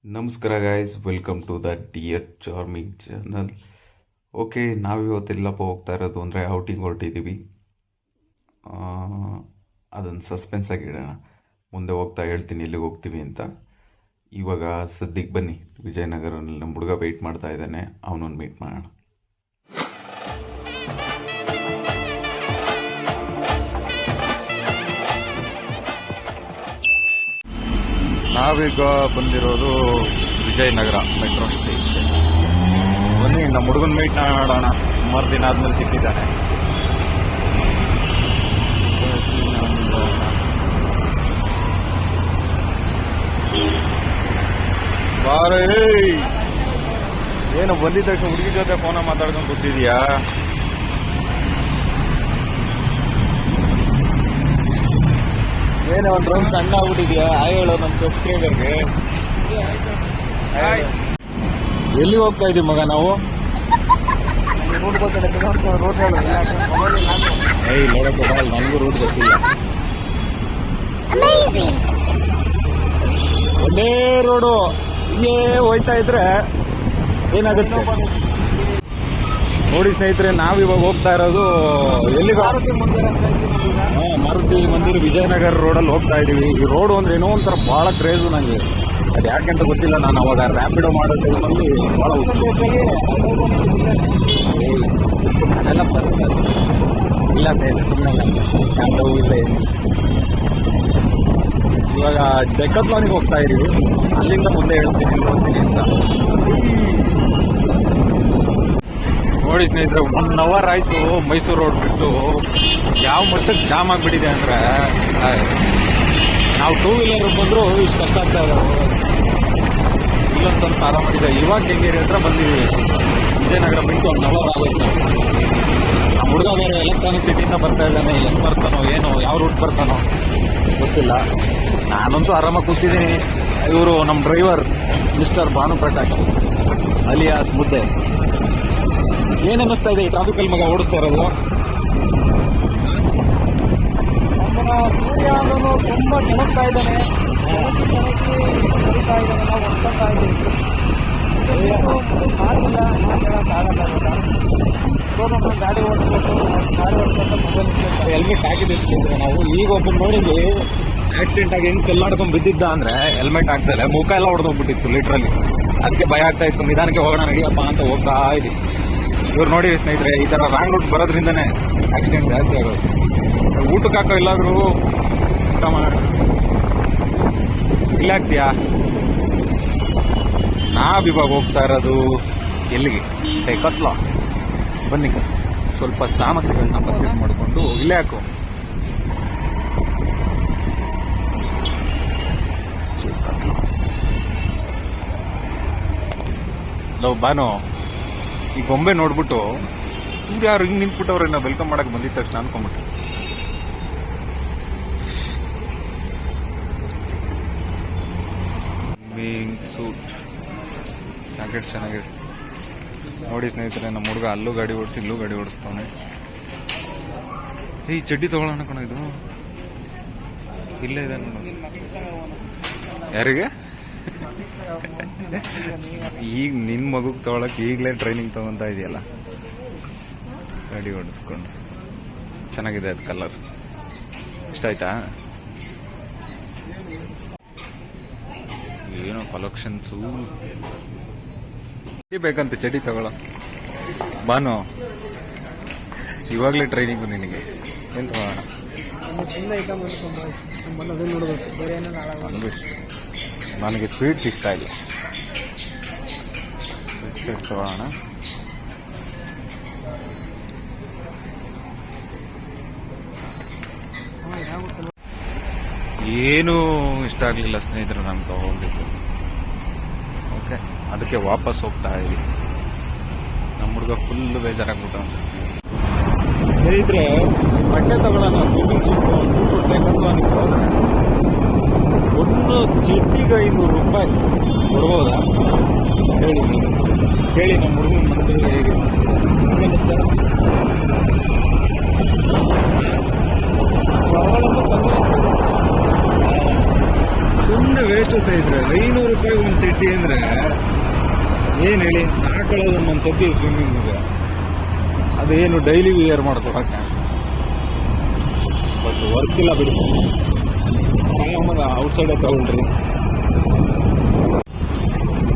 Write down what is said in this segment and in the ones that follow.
ನಮಸ್ಕಾರ guys, welcome to the dear charming channel. Okay, ನಾವಿವತ್ತೆಲ್ಲಪ್ಪ ಹೋಗ್ತಾ ಇರೋದು ಅಂದರೆ ಔಟಿಂಗ್ ಹೊರಟಿದ್ದೀವಿ. ಅದನ್ನು ಸಸ್ಪೆನ್ಸ್ ಆಗಿಡೋಣ, ಮುಂದೆ ಹೋಗ್ತಾ ಹೇಳ್ತೀನಿ ಎಲ್ಲಿಗೆ ಹೋಗ್ತೀವಿ ಅಂತ. ಇವಾಗ ಸದ್ಯಕ್ಕೆ ಬನ್ನಿ, ವಿಜಯನಗರನಲ್ಲಿ ನಮ್ಮ ಹುಡುಗ ವೆಯ್ಟ್ ಮಾಡ್ತಾ ಇದ್ದಾನೆ, ಅವನನ್ನು ಮೀಟ್ ಮಾಡೋಣ. ನಾವೀಗ ಬಂದಿರೋದು ವಿಜಯನಗರ ಮೆಟ್ರೋ ಸ್ಟೇಷನ್. ಬನ್ನಿ ನಮ್ಮ ಹುಡುಗನ ಮೀಟ್ ಮಾಡೋಣ, ಸುಮಾರು ದಿನ ಆದ್ಮೇಲೆ ಸಿಕ್ಕಿದ್ದಾನೆ. ಬಾರೇ, ಏನು ಬಂದಿದ್ದ ತಕ್ಷಣ ಹುಡುಗಿ ಜೊತೆ ಫೋನ ಮಾತಾಡ್ಕೊಂಡು ಕೂತಿದ್ಯಾ? ಏನೋ ಒಂದು ರೌಂಡ್ ಸಣ್ಣ ಆಗ್ಬಿಟ್ಟಿದ್ಯಾ? ಹೇಳೋ ನಮ್ಮ ಸಬ್ಸ್ಕ್ರೈಬರ್ಗೆ. ಎಲ್ಲಿ ಹೋಗ್ತಾ ಇದೀವಿ ಮಗ ನಾವು? ನೋಡಕ್ಕೆ ನನಗೂ ರೂಟ್ ಗೊತ್ತಿಲ್ಲ. ಒಂದೇ ರೋಡು ಹಿಂಗೆ ಹೋಯ್ತಾ ಇದ್ರೆ ಏನಾಗುತ್ತೆ ನೋಡಿ ಸ್ನೇಹಿತರೆ. ನಾವಿವಾಗ ಹೋಗ್ತಾ ಇರೋದು ಎಲ್ಲಿಗೆ? ಮಾರುತಿ ಮಂದಿರ ವಿಜಯನಗರ ರೋಡಲ್ಲಿ ಹೋಗ್ತಾ ಇದೀವಿ. ಈ ರೋಡು ಅಂದ್ರೆ ಏನೋ ಒಂಥರ ಭಾಳ ಕ್ರೇಜು ನನಗೆ, ಅದು ಯಾಕೆಂತ ಗೊತ್ತಿಲ್ಲ. ನಾನು ಅವಾಗ ರ್ಯಾಪಿಡೋ ಮಾಡೋ ಟೈಮಲ್ಲಿ ಭಾಳ ಅದೆಲ್ಲ ಬರುತ್ತೆ. ಇಲ್ಲ ಸ್ನೇಹಿತರೆ, ಸುಮ್ಮನೆ ಇಲ್ಲ. ಇವಾಗ ಡೆಕ್ಕತ್ಲಾನಿಗೆ ಹೋಗ್ತಾ ಇದೀವಿ, ಅಲ್ಲಿಂದ ಮುಂದೆ ಹೇಳ್ತೀನಿ ಅಂತ. ನೋಡಿ ಸ್ನೇಹಿತರೆ, 1 ಅವರ್ ಆಯಿತು ಮೈಸೂರು ರೋಡ್ ಬಿಟ್ಟು. ಯಾವ ಮಟ್ಟಕ್ಕೆ ಜಾಮ್ ಆಗಿಬಿಟ್ಟಿದೆ ಅಂದರೆ, ನಾವು 2 ವೀಲರ್ ಬಂದರೂ ಇಷ್ಟು ಕಷ್ಟ ಆಗ್ತಾ ಇದೆ. ಇಲ್ಲೊಂದು ಸ್ವಲ್ಪ ಆರಾಮಾಗಿದೆ. ಇವಾಗ ಕೆಂಗೇರಿ ಹತ್ರ ಬಂದಿದ್ದೀವಿ. ವಿಜಯನಗರ ಬಿಟ್ಟು 1 ಅವರ್ ಆಗೋಯ್ತು. ನಮ್ಮ ಹುಡುಗ ಬೇರೆ ಎಲೆಕ್ಟ್ರಾನಿಕ್ ಸಿಟಿಯಿಂದ ಬರ್ತಾ ಇದ್ದಾನೆ. ಎಷ್ಟು ಬರ್ತಾನೋ ಏನೋ, ಯಾವ ರೂಟ್ ಬರ್ತಾನೋ ಗೊತ್ತಿಲ್ಲ. ನಾನಂತೂ ಆರಾಮಾಗಿ ಕೂತಿದ್ದೀನಿ. ಇವರು ನಮ್ಮ ಡ್ರೈವರ್ ಮಿಸ್ಟರ್ ಭಾನುಪ್ರಕಾಶ್ ಅಲಿಯಾಸ್ ಮುದ್ದೆ. ಏನ್ ಅನ್ನಿಸ್ತಾ ಇದೆ ಈ ಟ್ರಾಫಿಕಲ್ಲಿ ಮಗ ಓಡಿಸ್ತಾ ಇರೋದು? ತುಂಬಾ ಕೆಣಕ್ತಾ ಇದ್ದಾನೆ. ಗಾಡಿ ಓಡಿಸ್ಬೇಕು, ಹೆಲ್ಮೆಟ್ ಹಾಕಿದ್ರೆ ನಾವು ಈಗ ಒಬ್ಬರು ನೋಡಿದ್ವಿ ಆಕ್ಸಿಡೆಂಟ್ ಆಗಿ ಹೆಂಗ್ ಚೆಲ್ಲಾಡ್ಕೊಂಡ್ ಬಿದ್ದಿದ್ದ ಅಂದ್ರೆ ಹೆಲ್ಮೆಟ್ ಹಾಕ್ತಾರೆ, ಮುಖ ಎಲ್ಲ ಹೊಡೆದೋಗ್ಬಿಟ್ಟಿತ್ತು ಲಿಟ್ರಲ್ಲಿ. ಅದಕ್ಕೆ ಭಯ ಆಗ್ತಾ ಇತ್ತು. ನಿಧಾನಕ್ಕೆ ಹೋಗೋಣ ನಡಿಯಪ್ಪ ಅಂತ ಹೋಗ್ತಾ ಇದ್ವಿ. ಇವ್ರು ನೋಡಿ ಸ್ನೇಹಿತರೆ, ಈ ಥರ ರಾಂಗ್ ರೂಟ್ ಬರೋದ್ರಿಂದನೇ ಆಕ್ಸಿಡೆಂಟ್ ಜಾಸ್ತಿ ಆಗೋದು. ಊಟಕ್ಕೆ ಹಾಕೋ ಎಲ್ಲಾದರೂ ಊಟ ಮಾಡ ಇಲ್ಲ ಆಗ್ತೀಯಾ? ನಾವಿವಾಗ ಹೋಗ್ತಾ ಇರೋದು ಎಲ್ಲಿಗೆ? ಕತ್ಲ. ಬನ್ನಿ, ಸ್ವಲ್ಪ ಸಾಮಗ್ರಿಗಳನ್ನ ಪರ್ಚೇಸ್ ಮಾಡಿಕೊಂಡು ಇಲ್ಲೇ ಹಾಕು. ಲವ್ ಬಾನು, ಈ ಗೊಂಬೆ ನೋಡ್ಬಿಟ್ಟು ಇವ್ರು ಯಾರು ಹಿಂಗೆ ನಿಂತ್ಬಿಟ್ಟವ್ರೆ, ನಾವು ವೆಲ್ಕಮ್ ಮಾಡಕ್ಕೆ ಬಂದಿದ್ದ ತಕ್ಷಣ ಅನ್ಕೊಂಬಿಟ್ಟು. ಸೂಟ್ ಜಾಕೆಟ್ ಚೆನ್ನಾಗಿದೆ ನೋಡಿ ಸ್ನೇಹಿತರೆ. ನಮ್ಮ ಹುಡುಗ ಅಲ್ಲೂ ಗಾಡಿ ಓಡಿಸಿ ಇಲ್ಲೂ ಗಾಡಿ ಓಡಿಸ್ತಾವನೆ. ಈ ಚಡ್ಡಿ ತಗೊಳ್ಳೋಣ ಕಣ, ಇದು ಇಲ್ಲೇ ಇದೆ ನೋಡು. ಯಾರಿಗೆ? ಈಗ ನಿನ್ನ ಮಗುಗೆ ತಗೊಳಕ್ ಈಗಲೇ ಟ್ರೈನಿಂಗ್ ತಗೊಂತ ಇದೆಯಲ್ಲ, ಗಾಡಿ ಓಡಿಸ್ಕೊಂಡು. ಚೆನ್ನಾಗಿದೆ ಅದು ಕಲರ್. ಇಷ್ಟ ಆಯ್ತಾ? ಏನೋ ಕಲೆಕ್ಷನ್ಸು ಬೇಕಂತ ಚಡ್ಡಿ ತಗೊಳ ಬಾನು. ಇವಾಗಲೇ ಟ್ರೈನಿಂಗು ನಿನಗೆ. ಏನು ತಗೋಣ? ನನಗೆ ಸ್ವೀಟ್ಸ್ ಇಷ್ಟ ಇಲ್ಲ. ಸ್ವೀಟ್ ತಗೋಣ. ಏನೂ ಇಷ್ಟ ಆಗಲಿಲ್ಲ ಸ್ನೇಹಿತರೆ, ನಾನು ತಗೊಂಡಿದ್ದು. ಓಕೆ, ಅದಕ್ಕೆ ವಾಪಸ್ ಹೋಗ್ತಾ ಇದ್ದೀವಿ. ನಮ್ಮ ಹುಡುಗ ಫುಲ್ ಬೇಜಾರಾಗ್ಬಿಟ್ಟು. ಸ್ನೇಹಿತರೆ, ಬಟ್ಟೆ ತಗೊಳ್ಳೋಣ, ಸ್ವಿಮ್ಮಿಂಗ್ ಸೂಟ್ ಬೇಕಂತ ನನಗೆ ಹೋದ್ರೆ ಒಂದು ಚಡ್ಡಿಗೆ 500 ರೂಪಾಯಿ ಕೊಡ್ಬೋದಾ ಹೇಳಿ? ಹೇಳಿ ನಮ್ಮ ಹುಡುಗನ ಮನಸ್ಸಿಗೆ ಹೇಗೆ ಅನ್ನಿಸ್ತಾ? ಸುಮ್ಮನೆ ವೇಸ್ಟ್ ಎಷ್ಟು ಸ್ನೇಹಿತರೆ, 500 ರೂಪಾಯಿ ಒಂದು ಚಡ್ಡಿ ಅಂದ್ರೆ ಏನ್ ಹೇಳಿ, ಹಾಕೊಳ್ಳೋದು ಒಂದೊಂದ್ಸತಿ ಸ್ವಿಮ್ಮಿಂಗ್ಗೆ, ಅದೇನು ಡೈಲಿ ವಿಯರ್ ಮಾಡ್ಕೊಳಕ್ಕೆ. ಬಟ್ ವರ್ಕ್ ಇಲ್ಲ ಬಿಡಿ, ಆರಾಮಾಗ ಔಟ್ಸೈಡೇ ತಗೊಳ್ರಿ.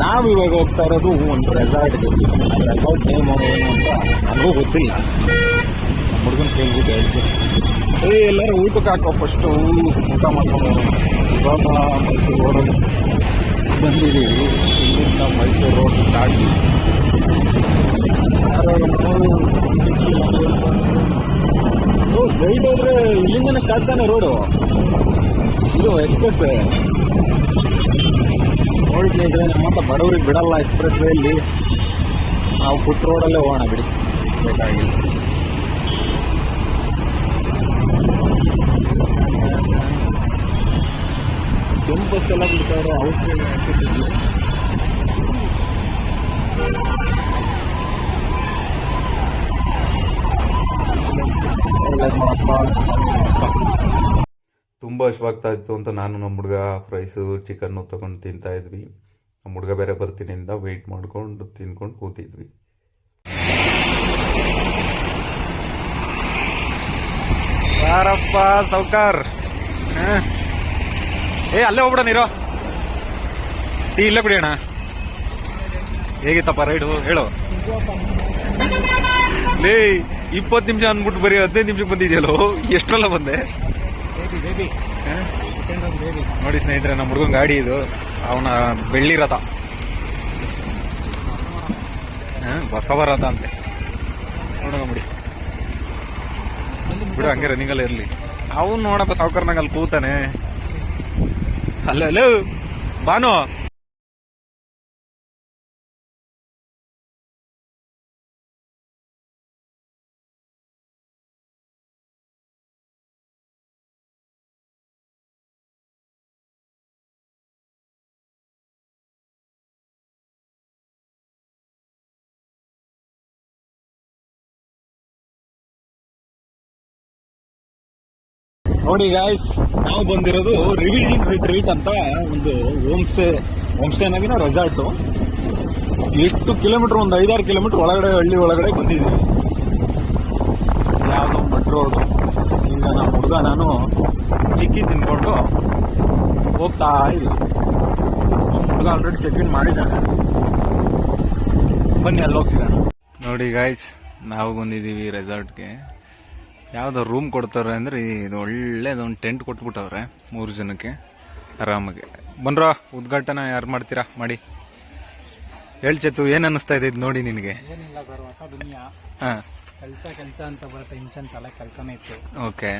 ನಾವು ಇವಾಗ ಹೋಗ್ತಾ ಇರೋದು ಒಂದು ರೆಸಾರ್ಟ್ಗೆ. ರೆಸಾರ್ಟ್ ನೇಮ್ ಏನು ಅಂತ ನನಗೂ ಗೊತ್ತಿಲ್ಲ, ಹುಡುಗನ ಕೇಳ್ಬಿಟ್ಟು ಹೇಳ್ತೀನಿ. ಎಲ್ಲರೂ ಊಟಕ್ಕೆ ಹಾಕೋ, ಫಸ್ಟು ಊಟ ಮಾಡ್ಕೊಂಡು ಇವಾಗ ಮೈಸೂರು ರೋಡ್ ಬಂದಿದ್ದೀವಿ. ಇಲ್ಲಿಂದ ಮೈಸೂರು ರೋಡ್ ಸ್ಟಾರ್ಟ್. ಸ್ಟ್ರೈಟ್ ಹೋದ್ರೆ ಇಲ್ಲಿಂದನೇ ಸ್ಟಾರ್ಟ್ ತಾನೆ ರೋಡು, ಇದು ಎಕ್ಸ್ಪ್ರೆಸ್ ವೇ. ನೋಡಿದ್ರೆ ನಮ್ಮಂತ ಬಡವ್ರಿಗೆ ಬಿಡಲ್ಲ ಎಕ್ಸ್ಪ್ರೆಸ್ ವೇಯಲ್ಲಿ. ನಾವು ಫುಟ್ ರೋಡಲ್ಲೇ ಹೋಗೋಣ ಬಿಡಿ, ಬೇಕಾಗಿಲ್ಲ. ಕೆಂಪು ಬಸ್ ಎಲ್ಲ ಬಿಡ್ತಾವ್ರೆ, ಔಟ್ ತುಂಬ ಹಶ್ವಾಗ್ತಾ ಇತ್ತು ಅಂತ ನಾನು ನಮ್ಮ ಹುಡುಗ ಫ್ರೈಸು ಚಿಕನ್ನು ತಗೊಂಡು ತಿಂತಾ ಇದ್ವಿ. ನಮ್ಮ ಹುಡುಗ ಬೇರೆ ಬರ್ತೀನಿ ಅಂತ ವೆಯ್ಟ್ ಮಾಡ್ಕೊಂಡು ತಿನ್ಕೊಂಡು ಕೂತಿದ್ವಿ. ಯಾರಪ್ಪ ಸೌಕಾರ್, ಅಲ್ಲೇ ಹೋಗ್ಬಿಡ ನೀರು, ಟೀ ಇಲ್ಲೇ ಕುಡಿಯೋಣ. ಹೇಗಿತ್ತಪ್ಪ ರೈಡು ಹೇಳು. ಲೇ 20 ನಿಮಿಷ ಅಂದ್ಬಿಟ್ಟು ಬರೀ 15 ನಿಮಿಷಕ್ಕೆ ಬಂದಿದೆಯಲ್ಲೋ, ಎಷ್ಟೆಲ್ಲ ಬಂದೆ. ನೋಡಿ ಸ್ನೇಹಿತರೆ, ನಮ್ಮ ಹುಡುಗನ ಗಾಡಿ ಇದು, ಅವನ ಬೆಳ್ಳಿ ರಥ, ಬಸವ ರಥ ಅಂತೆ. ನೋಡೋಣ ಬಿಡಿ ಬಿಡು, ಹಂಗೆ ರನ್ನಿಂಗಲ್ಲೇ ಇರಲಿ. ಅವನು ನೋಡಪ್ಪ ಸಾವುಕಾರನಾಗ ಅಲ್ಲಿ ಕೂತಾನೆ. ಅಲ್ಲೋ ಬಾನು, ನೋಡಿ ಗಾಯ್ಸ್, ನಾವು ಬಂದಿರೋದು ರಿವಿಷನ್ ರಿಟ್ರೀಟ್ ಅಂತ ಒಂದು ಹೋಮ್ ಸ್ಟೇನಾಗಿನ ರೆಸಾರ್ಟು. ಎಷ್ಟು ಕಿಲೋಮೀಟರ್, ಒಂದು 5-6 ಕಿಲೋಮೀಟರ್ ಒಳಗಡೆ, ಹಳ್ಳಿ ಒಳಗಡೆ ಬಂದಿದ್ದೀವಿ. ಯಾವುದೋ ಮಡ್ ರೋಡು. ಈಗ ನಮ್ಮ ಹುಡುಗ ನಾನು ಚಿಕ್ಕಿ ತಿನ್ಕೊಂಡು ಹೋಗ್ತಾ ಇದ್ದೀವಿ. ಹುಡುಗ ಆಲ್ರೆಡಿ ಚೆಕ್ ಇನ್ ಮಾಡಿದ್ದಾನೆ, ಬನ್ನಿ ಅಲ್ಲಿ ಹೋಗಿ ಸಿಗೋಣ. ನೋಡಿ ಗಾಯ್ಸ್, ನಾವು ಬಂದಿದ್ದೀವಿ ರೆಸಾರ್ಟ್ಗೆ. ಯಾವುದೋ ರೂಮ್ ಕೊಡ್ತಾರೆ ಅಂದರೆ ಇದು ಒಳ್ಳೆದೊಂದು ಟೆಂಟ್ ಕೊಟ್ಬಿಟ್ಟವ್ರೆ 3 ಜನಕ್ಕೆ ಆರಾಮಾಗಿ. ಬನ್ರೋ, ಉದ್ಘಾಟನೆ ಯಾರು ಮಾಡ್ತೀರಾ ಮಾಡಿ. ಹೇಳ್ಚೆತ್ತು, ಏನು ಅನ್ನಿಸ್ತಾ ಇದೆ ಇದು ನೋಡಿ ನಿನಗೆ? ಏನಿಲ್ಲ ಸರ್, ಹೊಸ ದುನಿಯಾ. ಹಾಂ, ಕೆಲಸ ಅಂತ ಬರುತ್ತೆ, ಇಂಚನ್ ತಲೆ ಕೆಲಸನೇ ಇತ್ತು. Okay.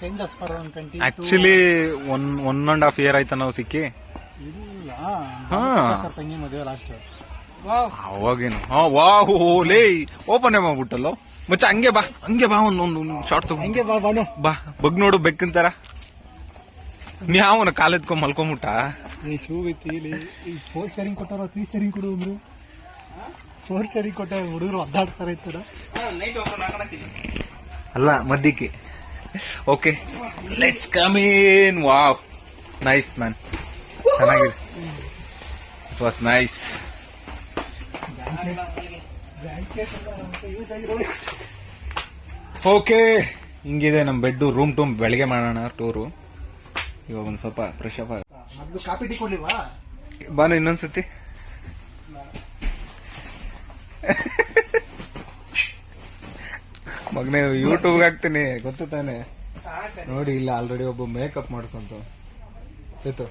Changes for 20 actually 1.5 year ಆಯ್ತಾ ನಾವು ಸಿಕ್ಕಿ? ಇಲ್ಲ, ಹಾಂ, ತಂಗಿ ಮದುವೆ ಲಾಸ್ಟ್. ಅವಾಗೇನು ವಾಹ್ ಲೇ, ಓಪನ್ ಮಾಡ್ಬಿಟ್ಟಲ್ಲೋ ಮಚ್ಚ. ಹಂಗೆ ಬಾ ಒಂದು ಶಾರ್ಟ್ ತಗೋ. ಹಂಗೆ ಬಾನು ಬಾ, ಬಗ್ ನೋಡು ಬೆಕ್ಕಂತಾರ. ಯಾವನ ಕಾಲೆತ್ಕೊಂಡ್ ಮಲ್ಕೊಂಬಿಟ್ಟ. ಶೂ ಐತಿ ಇಲ್ಲಿ. 4 ಸ್ಟೇರಿಂಗ್ ಕೊಟ್ಟಾರ, 3 ಸ್ಟೇರಿಂಗ್ ಕೊಡು ಅಂದ್ರು. 4 ಸ್ಟೇರಿಂಗ್ ಕೊಟ್ಟ ಹುಡುಗರು ಒದ್ದಾಡ್ತಾರೆ ಇತ್ತು. ಅಲ್ಲ ಮದ್ದಿಕ್ಕೆ. Okay, let's come in. Wow, nice man, ಚೆನ್ನಾಗಿದೆ. It was nice. ಓಕೆ, ಹಿಂಗಿದೆ ನಮ್ಮ ಬೆಡ್. ರೂಮ್ ಟೂಮ್ ಬೆಳಗ್ಗೆ ಮಾಡೋಣ ಟೂರು. ಇವಾಗ ಒಂದು ಸ್ವಲ್ಪ ಫ್ರೆಶ್ ಅಪ್. ಕಾಪಿ ಟೀ ಕೊಡ್ಲಿವಾ ಬಾನು ಇನ್ನೊಂದ್ಸತಿ? ಮಗನೇ ಯೂಟ್ಯೂಬ್ಗೆ ಹಾಕ್ತೀನಿ, ಗೊತ್ತು ತಾನೆ. ನೋಡಿ, ಇಲ್ಲ ಆಲ್ರೆಡಿ ಒಬ್ಬ ಮೇಕಪ್ ಮಾಡ್ಕೊಂತ ಗೊತ್ತಿತ್ತು.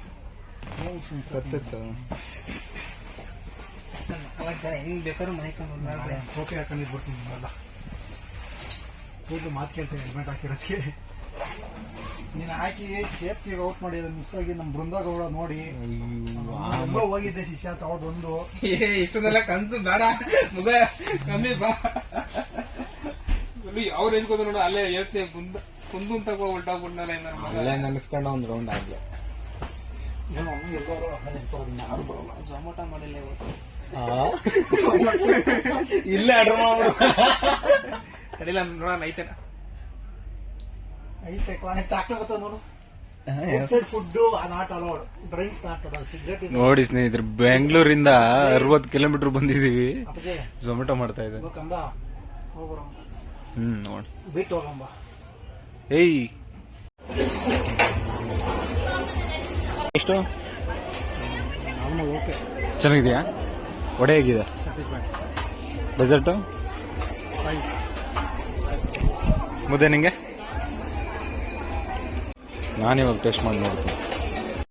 ಹೆಂಗ್ ಬೇಕಾದ್ರೂ ಕಾಪಿ ಹಾಕೊಂಡಿದ್ ಬರ್ತೀನಿ. ಕೂದಲು ಮಾತು ಕೇಳ್ತೀನಿ, ಹೆಲ್ಮೆಟ್ ಹಾಕಿರೋದಕ್ಕೆ. ನೀನು ಹಾಕಿ ಸೇಫ್ಟಿ ಔಟ್ ಮಾಡಿ ಮಿಸ್ ಆಗಿ ನಮ್ಮ ಬೃಂದಾಗೌಡ ನೋಡಿ ಎಲ್ಲೋ ಹೋಗಿದ್ದೆ ಶಿಷ್ಯ ತಗೊಂಡು ಬಂದು. ಇಷ್ಟದೆಲ್ಲ ಕನ್ಸು ಬೇಡ, ಮುಗ ಕಮ್ಮಿ ಬಾ. ಅವ್ರು ಹೇಳ್ಕೋದು ನೋಡು, ಅಲ್ಲೇ ಹೇಳ್ತೇವೆ ಕುಂದು ಅಂತ ಹೊಲ್ಟಾಗ್ಬಿಟ್ನಲ್ಲ. ಅಲ್ಲೇ ನೆನೆಸ್ಕೊಂಡು ಒಂದು ರೌಂಡ್ ಆಗ್ಲಿ. ಯಾರು ಬರೋಲ್ಲ, ಜೊಮೋಟ ಮಾಡಿಲ್ಲ ಇವತ್ತು. ಇಲ್ಲೇ ಆರ್ಡರ್ ಮಾಡ್ಬಿಡು. ತಡಿಲ್ಲ ನೋಡೋಣ, ಐತೆನ ಐತೆ ಕಾಣೆ ಚಾಕ್ಲೆ ಬರ್ತದ ನೋಡು. Outside food not allowed, drinks not allowed, cigarette is ನೋಡಿ ಸ್ನೇಹಿತರೆ, ಬೆಂಗಳೂರಿಂದ 60 ಕಿಲೋಮೀಟರ್ ಬಂದಿದೀವಿ, ಅಪ್ಪಜಿ ಝೊಮ್ಯಾಟೊ ಮಾಡ್ತಾ ಇದೆ. ಕಂದ ಹೋಗ್ಬರೋ ನೋಡಿ ಬಿಟ್ಟು ಹೋಗಂಬ. ಏಯ್ ಎಷ್ಟು ನಾರ್ಮಲ್ ಓಕೆ, ಚೆನ್ನಾಗಿದೆಯಾ? ವಡೆ ಹೇಗಿದೆ? ಸ್ಯಾಟಿಸ್ಫೈಡ್. ಡೆಸರ್ಟು ಮುದ್ದೆ ನಿಂಗೆ? ನಾನಿವಾಗ ಟೇಸ್ಟ್ ಮಾಡಿ ನೋಡ್ತೀನಿ.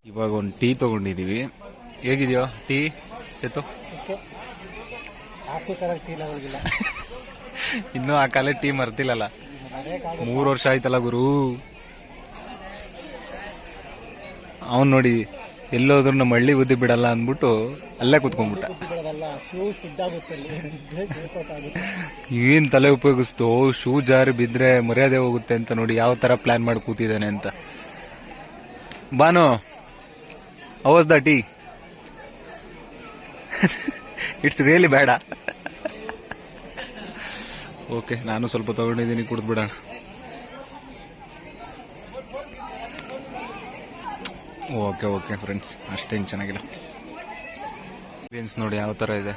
ಇವಾಗ ಒಂದು ಟೀ ತೊಗೊಂಡಿದ್ದೀವಿ. ಹೇಗಿದೆಯೋ ಟೀ ಚೇತು? ಕಾಫಿ ಕರೆಕ್ಟ್ ಟೀ ಲೆವೆಲ್ಗಿಲ್ಲ. ಇನ್ನೂ ಆ ಕಾಲದ ಟೀ ಮರ್ತಿಲ್ಲಲ್ಲ, 3 ವರ್ಷ ಆಯ್ತಲ್ಲ ಗುರು. ಅವನ್ ನೋಡಿ ಎಲ್ಲೋದ್ರು ನಮ್ಮ ಹಳ್ಳಿ ಬುದ್ಧಿ ಬಿಡಲ್ಲ ಅಂದ್ಬಿಟ್ಟು ಅಲ್ಲೇ ಕುತ್ಕೊಂಡ್ಬಿಟ್ಟ. ಏನ್ ತಲೆ ಉಪಯೋಗಿಸ್ತು, ಶೂ ಜಾರಿ ಬಿದ್ರೆ ಮರ್ಯಾದೆ ಹೋಗುತ್ತೆ ಅಂತ ನೋಡಿ ಯಾವ ತರ ಪ್ಲಾನ್ ಮಾಡಿ ಕೂತಿದ್ದಾನೆ ಅಂತ. Banu, how was the tea? It's really ಬೇಡ. ಓಕೆ, ನಾನು ಸ್ವಲ್ಪ ತಗೊಂಡಿದ್ದೀನಿ, ಕುಡಿದ್ಬಿಡೋಣ. ಓಕೆ ಫ್ರೆಂಡ್ಸ್, ಅಷ್ಟೇನು ಚೆನ್ನಾಗಿಲ್ಲ. ಬೀನ್ಸ್ ನೋಡಿ ಯಾವ ಥರ ಇದೆ.